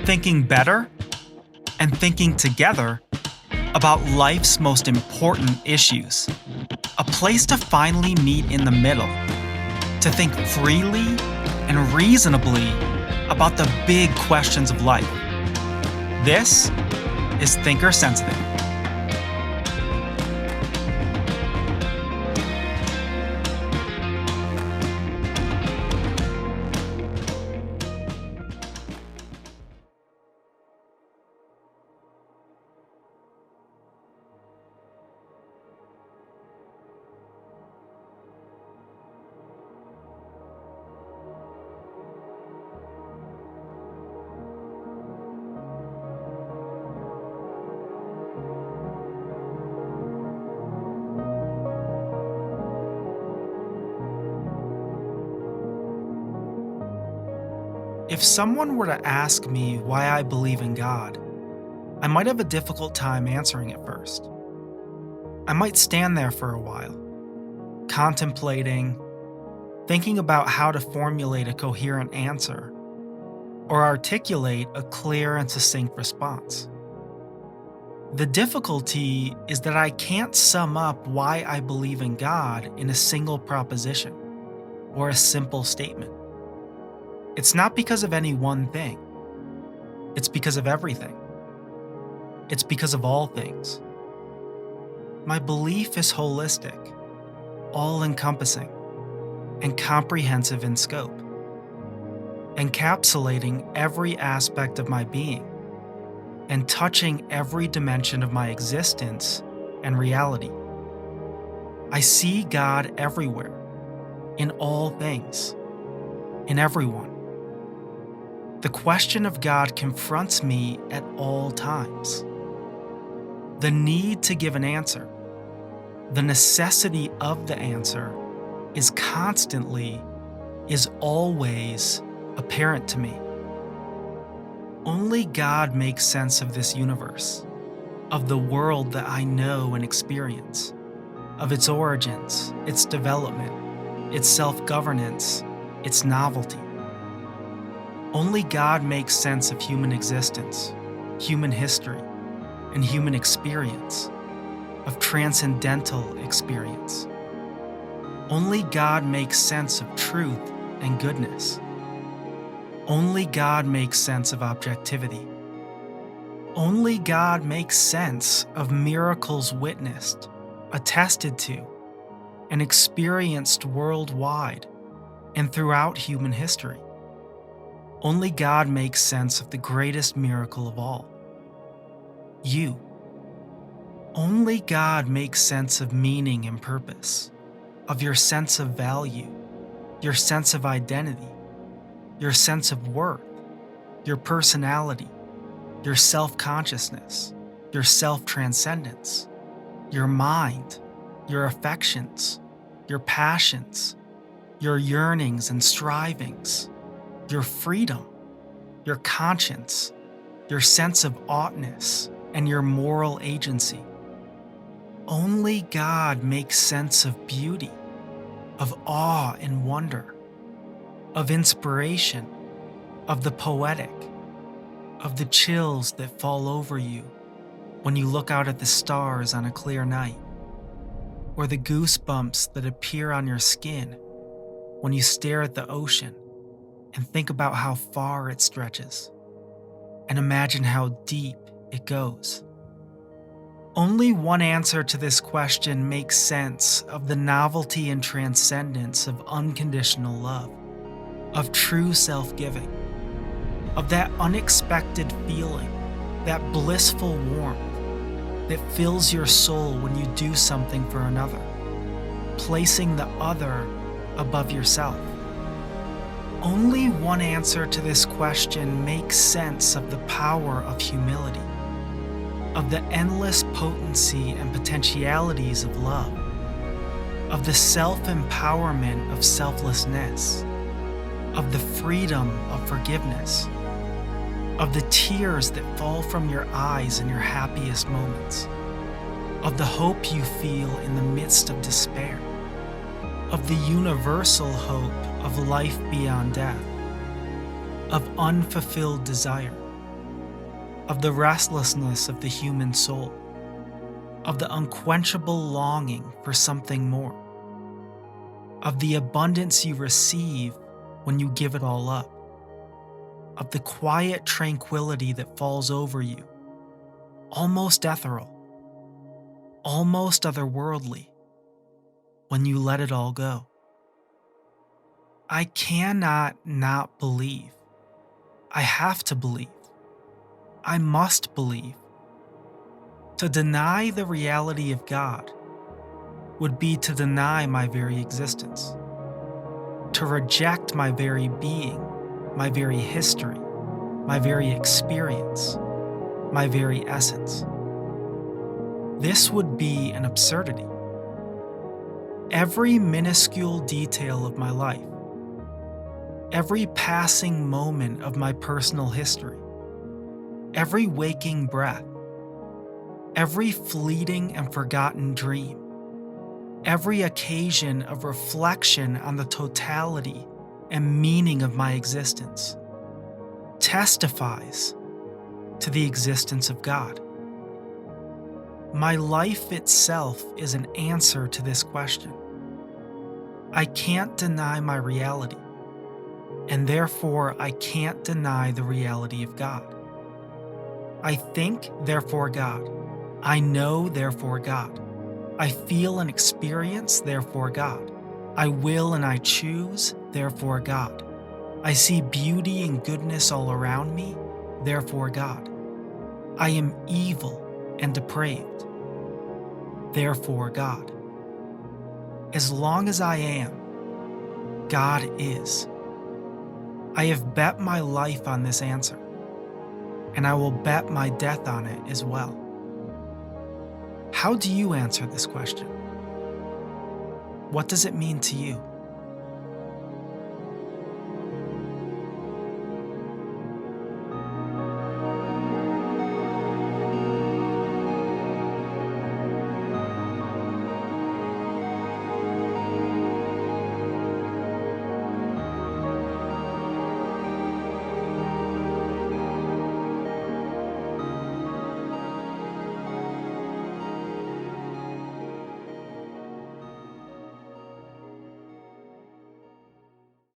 thinking better and thinking together about life's most important issues. A place to finally meet in the middle, to think freely and reasonably about the big questions of life. This is Thinker Sensitive. If someone were to ask me why I believe in God, I might have a difficult time answering at first. I might stand there for a while, contemplating, thinking about how to formulate a coherent answer, or articulate a clear and succinct response. The difficulty is that I can't sum up why I believe in God in a single proposition or a simple statement. It's not because of any one thing. It's because of everything. It's because of all things. My belief is holistic, all-encompassing, and comprehensive in scope, encapsulating every aspect of my being and touching every dimension of my existence and reality. I see God everywhere, in all things, in everyone. The question of God confronts me at all times. The need to give an answer, the necessity of the answer, is constantly, is always apparent to me. Only God makes sense of this universe, of the world that I know and experience, of its origins, its development, its self-governance, its novelty. Only God makes sense of human existence, human history, and human experience, of transcendental experience. Only God makes sense of truth and goodness. Only God makes sense of objectivity. Only God makes sense of miracles witnessed, attested to, and experienced worldwide and throughout human history. Only God makes sense of the greatest miracle of all, you. Only God makes sense of meaning and purpose, of your sense of value, your sense of identity, your sense of worth, your personality, your self-consciousness, your self-transcendence, your mind, your affections, your passions, your yearnings and strivings, your freedom, your conscience, your sense of oughtness, and your moral agency. Only God makes sense of beauty, of awe and wonder, of inspiration, of the poetic, of the chills that fall over you when you look out at the stars on a clear night, or the goosebumps that appear on your skin when you stare at the ocean and think about how far it stretches, and imagine how deep it goes. Only one answer to this question makes sense of the novelty and transcendence of unconditional love, of true self-giving, of that unexpected feeling, that blissful warmth that fills your soul when you do something for another, placing the other above yourself. Only one answer to this question makes sense of the power of humility, of the endless potency and potentialities of love, of the self-empowerment of selflessness, of the freedom of forgiveness, of the tears that fall from your eyes in your happiest moments, of the hope you feel in the midst of despair, of the universal hope of life beyond death, of unfulfilled desire, of the restlessness of the human soul, of the unquenchable longing for something more, of the abundance you receive when you give it all up, of the quiet tranquility that falls over you, almost ethereal, almost otherworldly, when you let it all go. I cannot not believe. I have to believe. I must believe. To deny the reality of God would be to deny my very existence, to reject my very being, my very history, my very experience, my very essence. This would be an absurdity. Every minuscule detail of my life, every passing moment of my personal history, every waking breath, every fleeting and forgotten dream, every occasion of reflection on the totality and meaning of my existence testifies to the existence of God. My life itself is an answer to this question. I can't deny my reality, and therefore I can't deny the reality of God. I think, therefore God. I know, therefore God. I feel and experience, therefore God. I will and I choose, therefore God. I see beauty and goodness all around me, therefore God. I am evil and depraved, therefore God. As long as I am, God is. I have bet my life on this answer, and I will bet my death on it as well. How do you answer this question? What does it mean to you?